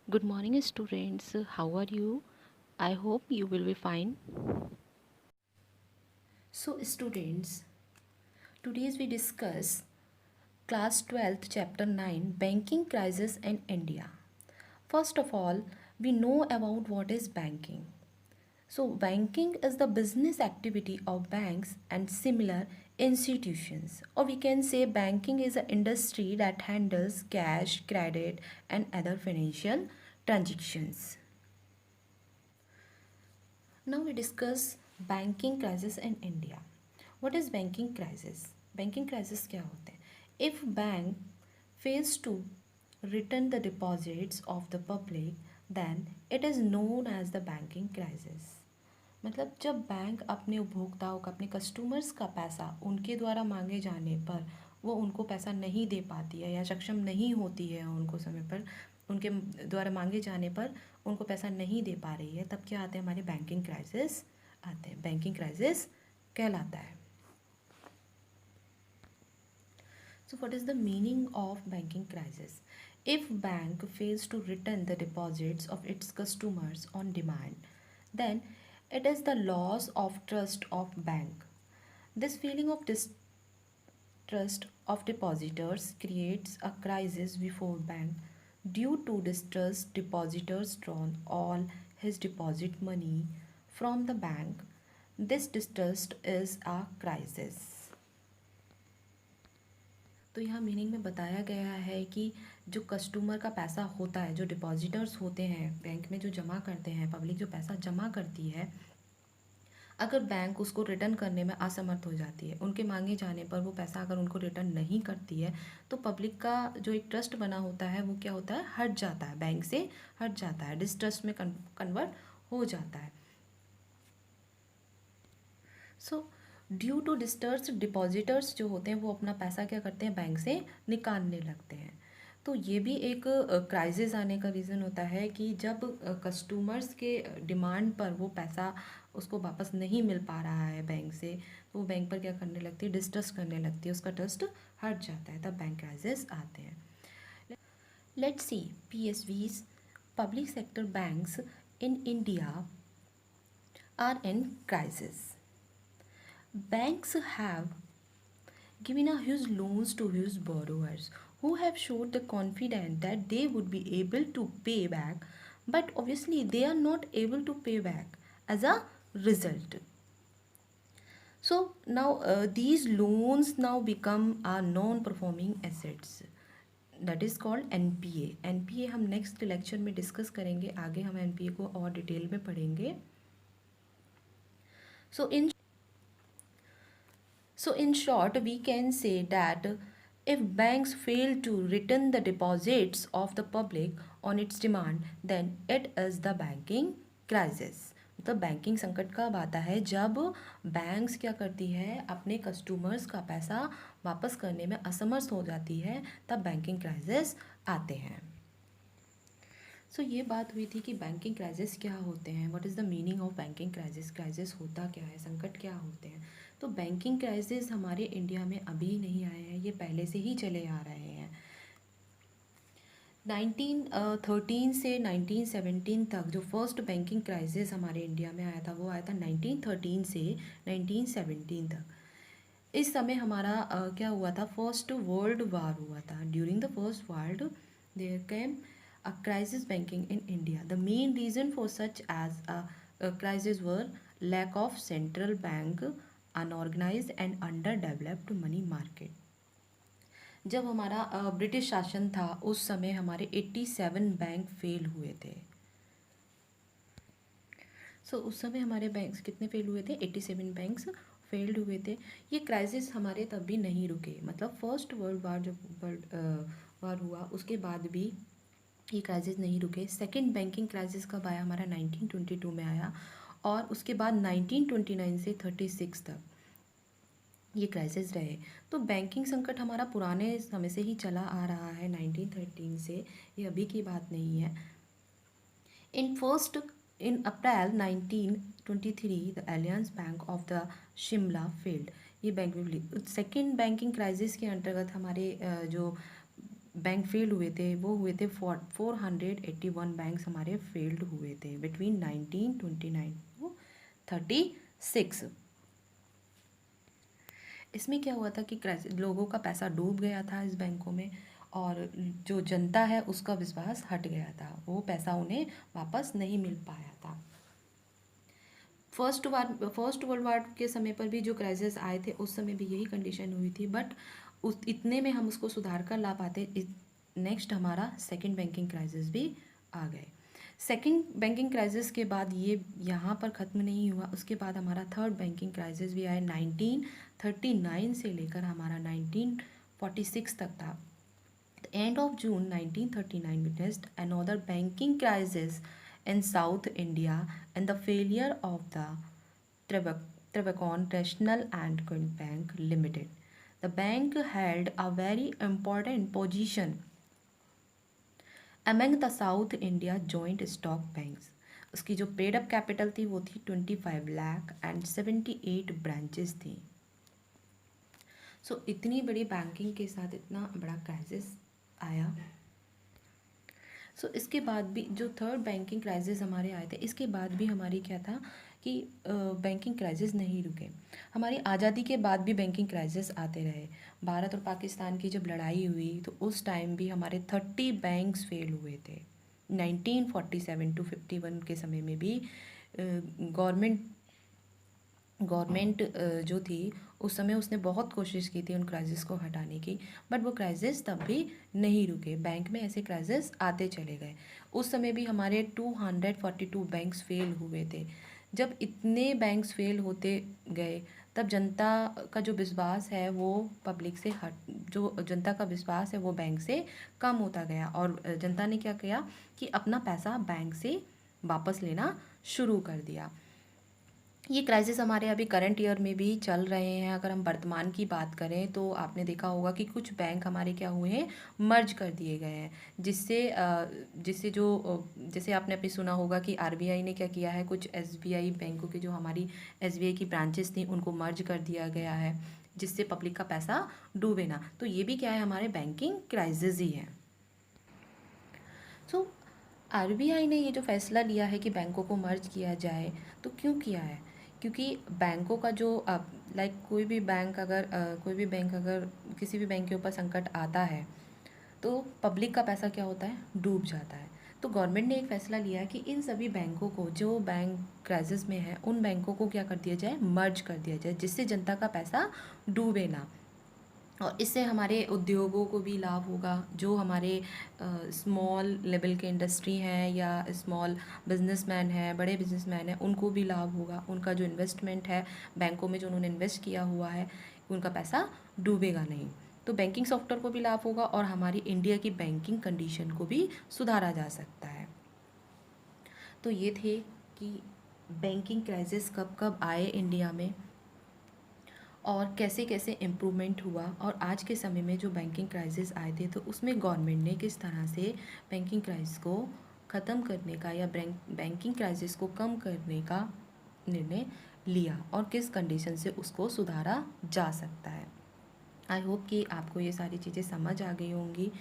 Good morning, students. How are you? I hope you will be fine. So students, today's we discuss class 12th chapter 9 banking crisis in India. First of all, we know about what is banking. So banking is the business activity of banks and similar institutions, or we can say banking is an industry that handles cash, credit and other financial transactions. Now we discuss banking crisis in India. What is banking crisis? Banking crisis क्या होते हैं? If bank fails to return the deposits of the public, then it is known as the banking crisis. मतलब जब bank अपने उपभोक्ताओं का अपने customers का पैसा उनके द्वारा मांगे जाने पर वो उनको पैसा नहीं दे पाती है या सक्षम नहीं होती है उनको समय पर उनके द्वारा मांगे जाने पर उनको पैसा नहीं दे पा रही है, तब क्या आते हैं हमारे बैंकिंग क्राइसिस आते हैं, बैंकिंग क्राइसिस कहलाता है. So what is the meaning of banking crisis? If bank fails to return the deposits of its customers on demand, then it is the loss of trust of bank. This feeling of distrust of depositors creates a crisis before bank. Due to distrust, depositors drawn all his deposit money from the bank. This distrust is a crisis. तो यहाँ meaning में बताया गया है कि जो customer का पैसा होता है, जो डिपॉजिटर्स होते हैं बैंक में जो जमा करते हैं, पब्लिक जो पैसा जमा करती है, अगर बैंक उसको रिटर्न करने में असमर्थ हो जाती है, उनके मांगे जाने पर वो पैसा अगर उनको रिटर्न नहीं करती है, तो पब्लिक का जो एक ट्रस्ट बना होता है वो क्या होता है, हट जाता है, बैंक से हट जाता है, डिस्ट्रस्ट में कन्वर्ट हो जाता है. सो ड्यू टू डिस्टर्स डिपॉजिटर्स जो होते हैं वो अपना पैसा क्या करते हैं, बैंक से निकालने लगते हैं. तो ये भी एक क्राइसिस आने का रीज़न होता है कि जब कस्टमर्स के डिमांड पर वो पैसा उसको वापस नहीं मिल पा रहा है बैंक से, तो वो बैंक पर क्या करने लगती है, डिस्ट्रस्ट करने लगती है, उसका ट्रस्ट हट जाता है, तब बैंक क्राइसिस आते हैं. Let's see PSVs, public sector banks in India are in crisis. Banks have given a huge loans to huge borrowers who have showed the confidence that they would be able to pay back, but obviously they are not able to pay back as a result. So now these loans now become a non-performing assets, that is called NPA. NPA हम next lecture में discuss करेंगे, आगे हम NPA को और detail में पढ़ेंगे. So in short, we can say that if banks fail to return the deposits of the public on its demand, then it is the banking crisis. मतलब banking संकट कब आता है, जब बैंक्स क्या करती है, अपने कस्टमर्स का पैसा वापस करने में असमर्थ हो जाती है, तब बैंकिंग क्राइसिस आते हैं. सो ये बात हुई थी कि बैंकिंग क्राइसिस क्या होते हैं, what is the meaning of banking crisis, crisis होता क्या है, संकट क्या होते हैं. तो बैंकिंग क्राइसिस हमारे इंडिया में अभी नहीं आए हैं, ये पहले से ही चले आ रहे हैं. 1913 से 1917 तक जो फर्स्ट बैंकिंग क्राइसिस हमारे इंडिया में आया था वो आया था 1913 से 1917 तक. इस समय हमारा क्या हुआ था, फर्स्ट वर्ल्ड वार हुआ था. During the first world there came a crisis banking in India. The main reason for such as a crisis were lack of central bank, unorganized and underdeveloped money market. जब हमारा British शासन था उस समय हमारे 87 bank fail हुए थे. उस समय हमारे बैंक्स कितने फेल हुए थे, 87 बैंक्स फेल्ड हुए थे. ये क्राइसिस हमारे तब भी नहीं रुके, मतलब फर्स्ट वर्ल्ड वार जब वर्ल्ड वार हुआ उसके बाद भी ये क्राइसिस नहीं रुके. सेकंड बैंकिंग क्राइसिस कब आया, हमारा 1922 में आया, और उसके बाद 1929 से 36 तक ये क्राइसिस रहे. तो बैंकिंग संकट हमारा पुराने समय से ही चला आ रहा है, 1913 से, ये अभी की बात नहीं है. In April 1923 the Alliance Bank of the Shimla failed. ये बैंक भी सेकेंड बैंकिंग क्राइसिस के अंतर्गत हमारे जो बैंक फेल हुए थे वो हुए थे 481 बैंक्स हमारे फेल्ड हुए थे बिटवीन 1929 टू 36। इसमें क्या हुआ था कि लोगों का पैसा डूब गया था इस बैंकों में, और जो जनता है उसका विश्वास हट गया था, वो पैसा उन्हें वापस नहीं मिल पाया था। फर्स्ट वर्ल्ड वॉर के समय पर भी जो क्राइसिस आए थे उस समय भी यही कंडीशन हुई थी, बट उस इतने में हम उसको सुधार कर ला पाते। नेक्स्ट हमारा सेकंड बैंकिंग क्राइसिस भी आ गए। सेकंड बैंकिंग क्राइसिस के बाद ये यहाँ पर ख़त्म नहीं हुआ, उसके बाद हमारा थर्ड बैंकिंग क्राइसिस भी आया 1939 से लेकर हमारा 1946 तक था। The end of June 1939 witnessed another banking crisis in South India and the failure of the Travacon National and Quint Bank Limited. The bank held a very important position among the South India joint stock banks. उसकी जो paid up capital थी वो थी 25 lakh and 78 branches थी। इतनी बड़ी banking के साथ इतना बड़ा क्राइसिस आया। इसके बाद भी जो थर्ड बैंकिंग क्राइसिस हमारे आए थे, इसके बाद भी हमारी क्या था कि बैंकिंग क्राइसिस नहीं रुके। हमारी आज़ादी के बाद भी बैंकिंग क्राइसिस आते रहे। भारत और पाकिस्तान की जब लड़ाई हुई तो उस टाइम भी हमारे 30 बैंक्स फेल हुए थे। 1947 टू 51 के समय में भी गवर्नमेंट जो थी उस समय उसने बहुत कोशिश की थी उन क्राइसिस को हटाने की, बट वो क्राइसिस तब भी नहीं रुके। बैंक में ऐसे क्राइसिस आते चले गए। उस समय भी हमारे 242 बैंक्स फेल हुए थे। जब इतने बैंक्स फेल होते गए तब जनता का जो विश्वास है वो पब्लिक से जो जनता का विश्वास है वो बैंक से कम होता गया, और जनता ने क्या किया कि अपना पैसा बैंक से वापस लेना शुरू कर दिया। ये क्राइसिस हमारे अभी करंट ईयर में भी चल रहे हैं। अगर हम वर्तमान की बात करें तो आपने देखा होगा कि कुछ बैंक हमारे क्या हुए हैं, मर्ज कर दिए गए हैं, जिससे जैसे आपने अभी सुना होगा कि आरबीआई ने क्या किया है, कुछ एसबीआई बैंकों के जो हमारी एसबीआई की ब्रांचेस थी उनको मर्ज कर दिया गया है, जिससे पब्लिक का पैसा डूबे ना। तो ये भी क्या है, हमारे बैंकिंग क्राइसिस ही है। सो आरबीआई ने ये जो फैसला लिया है कि बैंकों को मर्ज किया जाए, तो क्यों किया है? क्योंकि बैंकों का जो कोई भी बैंक अगर किसी भी बैंक के ऊपर संकट आता है तो पब्लिक का पैसा क्या होता है, डूब जाता है। तो गवर्नमेंट ने एक फ़ैसला लिया है कि इन सभी बैंकों को, जो बैंक क्राइसिस में है उन बैंकों को क्या कर दिया जाए, मर्ज कर दिया जाए, जिससे जनता का पैसा डूबे ना। और इससे हमारे उद्योगों को भी लाभ होगा। जो हमारे स्मॉल लेवल के इंडस्ट्री हैं या स्मॉल बिजनेसमैन हैं, बड़े बिजनेसमैन हैं, उनको भी लाभ होगा। उनका जो इन्वेस्टमेंट है बैंकों में, जो उन्होंने इन्वेस्ट किया हुआ है, उनका पैसा डूबेगा नहीं। तो बैंकिंग सेक्टर को भी लाभ होगा और हमारी इंडिया की बैंकिंग कंडीशन को भी सुधारा जा सकता है। तो ये थे कि बैंकिंग क्राइसिस कब कब आए इंडिया में और कैसे कैसे इम्प्रूवमेंट हुआ, और आज के समय में जो बैंकिंग क्राइसिस आए थे तो उसमें गवर्नमेंट ने किस तरह से बैंकिंग क्राइसिस को ख़त्म करने का या बैंकिंग क्राइसिस को कम करने का निर्णय लिया, और किस कंडीशन से उसको सुधारा जा सकता है। आई होप कि आपको ये सारी चीज़ें समझ आ गई होंगी।